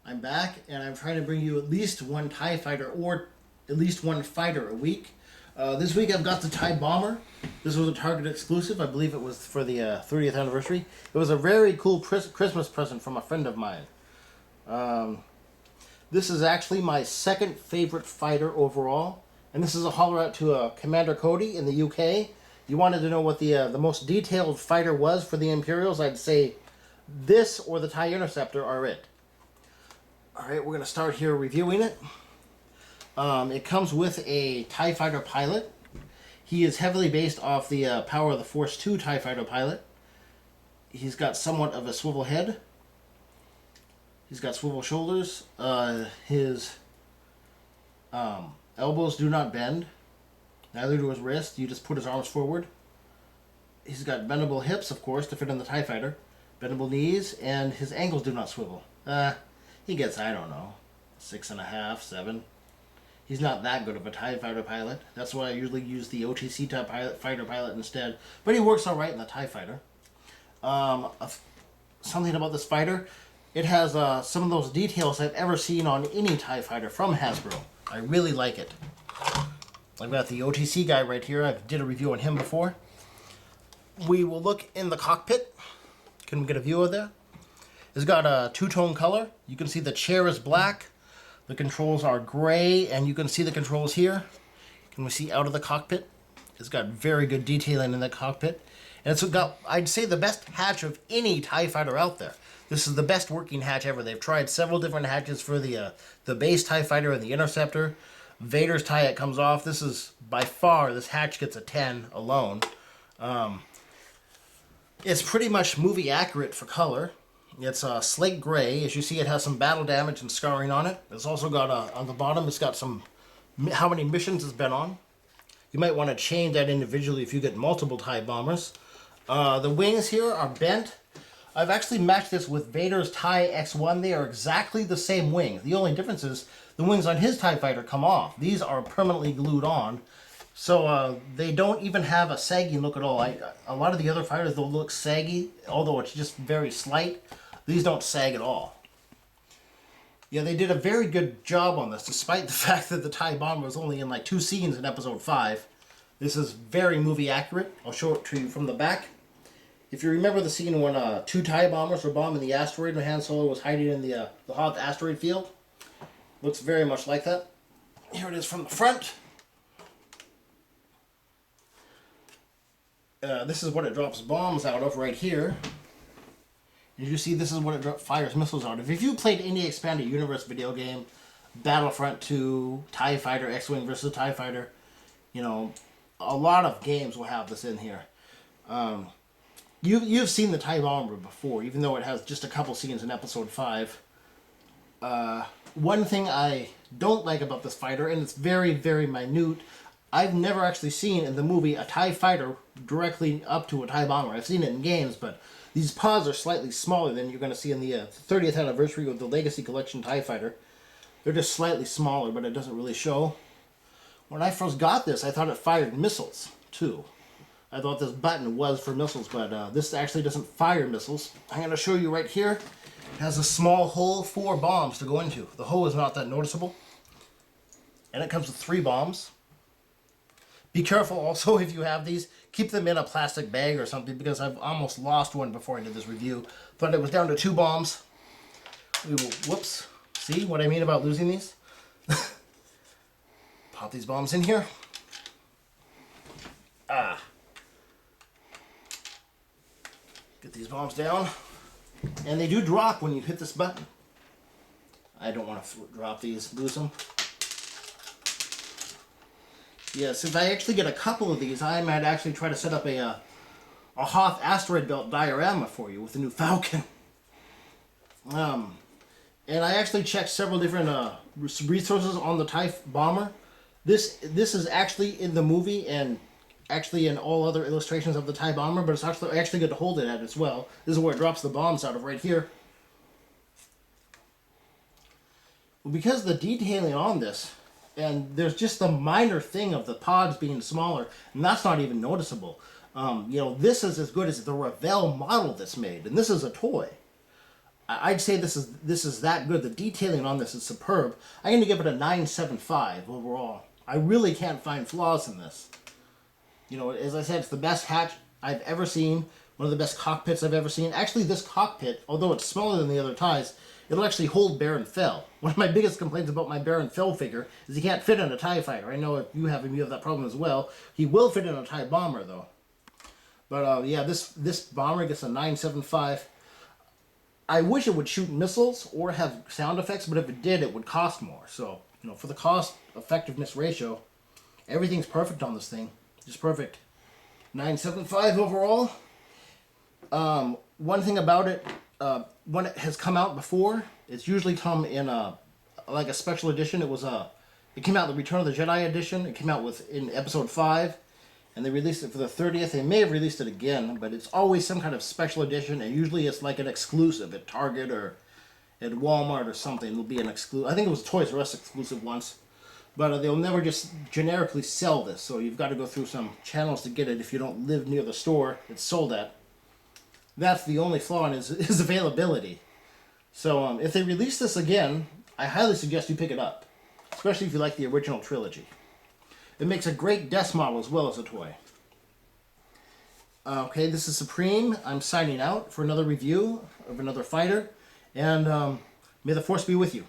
I'm back, and I'm trying to bring you at least one TIE fighter or at least one fighter a week. This week I've got the TIE Bomber. This was a Target exclusive. I believe it was for the 30th anniversary. It was a very cool Christmas present from a friend of mine. This is actually my second favorite fighter overall, and this is a holler out to Commander Cody in the UK. You wanted to know what the most detailed fighter was for the Imperials? I'd say this or the TIE Interceptor are it. Alright, we're going to start here reviewing it. It comes with a TIE Fighter pilot. He is heavily based off the Power of the Force 2 TIE Fighter pilot. He's got somewhat of a swivel head. He's got swivel shoulders. His elbows do not bend. Neither do his wrists. You just put his arms forward. He's got bendable hips, of course, to fit in the TIE Fighter. Bendable knees, and his ankles do not swivel. He gets, I don't know, 6.5, 7. He's not that good of a TIE Fighter pilot. That's why I usually use the OTC TIE Fighter pilot instead. But he works alright in the TIE Fighter. Something about this fighter, it has some of those details I've ever seen on any TIE Fighter from Hasbro. I really like it. I've got the OTC guy right here. I did a review on him before. We will look in the cockpit. Can we get a view of that? It's got a two-tone color. You can see the chair is black. The controls are gray, and you can see the controls here. Can we see out of the cockpit? It's got very good detailing in the cockpit. And it's got, I'd say, the best hatch of any TIE Fighter out there. This is the best working hatch ever. They've tried several different hatches for the base TIE Fighter and the Interceptor. Vader's TIE, it comes off. This is, by far, this hatch gets a 10 alone. It's pretty much movie accurate for color. It's slate gray. As you see, it has some battle damage and scarring on it. It's also got, on the bottom, it's got some, how many missions it's been on. You might want to change that individually if you get multiple TIE bombers. The wings here are bent. I've actually matched this with Vader's TIE X1. They are exactly the same wing. The only difference is the wings on his TIE Fighter come off. These are permanently glued on. So they don't even have a saggy look at all. A lot of the other fighters, they'll look saggy, although it's just very slight. These don't sag at all. Yeah, they did a very good job on this, despite the fact that the TIE Bomber was only in like 2 scenes in Episode 5. This is very movie accurate. I'll show it to you from the back. If you remember the scene when 2 TIE Bombers were bombing the asteroid and Han Solo was hiding in the Hoth asteroid field, looks very much like that. Here it is from the front. This is what it drops bombs out of right here. As you see, this is what it fires missiles out of. If you played any Expanded Universe video game, Battlefront 2, TIE Fighter, X-Wing versus TIE Fighter, you know, a lot of games will have this in here. You've seen the TIE Bomber before, even though it has just a couple scenes in Episode 5. One thing I don't like about this fighter, and it's very, very minute, I've never actually seen in the movie a TIE Fighter directly up to a TIE Bomber. I've seen it in games, but these pods are slightly smaller than you're going to see in the 30th anniversary of the Legacy Collection TIE Fighter. They're just slightly smaller, but it doesn't really show. When I first got this, I thought it fired missiles, too. I thought this button was for missiles, but this actually doesn't fire missiles. I'm going to show you right here. It has a small hole for bombs to go into. The hole is not that noticeable. And it comes with 3 bombs. Be careful also if you have these. Keep them in a plastic bag or something, because I've almost lost one before I did this review. But it was down to 2 bombs. We will, whoops. See what I mean about losing these? Pop these bombs in here. Get these bombs down. And they do drop when you hit this button. I don't want to drop these, lose them. Yes, if I actually get a couple of these, I might actually try to set up a Hoth asteroid belt diorama for you with the new Falcon. And I actually checked several different resources on the TIE Bomber. This is actually in the movie and actually in all other illustrations of the TIE Bomber, but it's actually good to hold it at as well. This is where it drops the bombs out of right here. Well, because the detailing on this, and there's just a minor thing of the pods being smaller, and that's not even noticeable. You know, this is as good as the Revell model that's made, and this is a toy. I'd say this is that good. The detailing on this is superb. I'm going to give it a 9.75 overall. I really can't find flaws in this. You know, as I said, it's the best hatch I've ever seen. One of the best cockpits I've ever seen. Actually, this cockpit, although it's smaller than the other ties, it'll actually hold Baron Fell. One of my biggest complaints about my Baron Fell figure is he can't fit in a TIE fighter. I know if you have him, you have that problem as well. He will fit in a TIE bomber, though. But yeah, this bomber gets a 9.75. I wish it would shoot missiles or have sound effects, but if it did, it would cost more. So, you know, for the cost effectiveness ratio, everything's perfect on this thing. Just perfect. 9.75 overall. One thing about it, when it has come out before, it's usually come in like a special edition. It came out the Return of the Jedi edition. It came out in episode 5, and they released it for the 30th. They may have released it again, but it's always some kind of special edition, and usually it's like an exclusive at Target or at Walmart or something. It'll be an exclusive. I think it was Toys R Us exclusive once. But they'll never just generically sell this, so you've got to go through some channels to get it if you don't live near the store it's sold at. That's the only flaw in is availability. So if they release this again, I highly suggest you pick it up, especially if you like the original trilogy. It makes a great desk model as well as a toy. Okay, this is Supreme. I'm signing out for another review of another fighter, and may the Force be with you.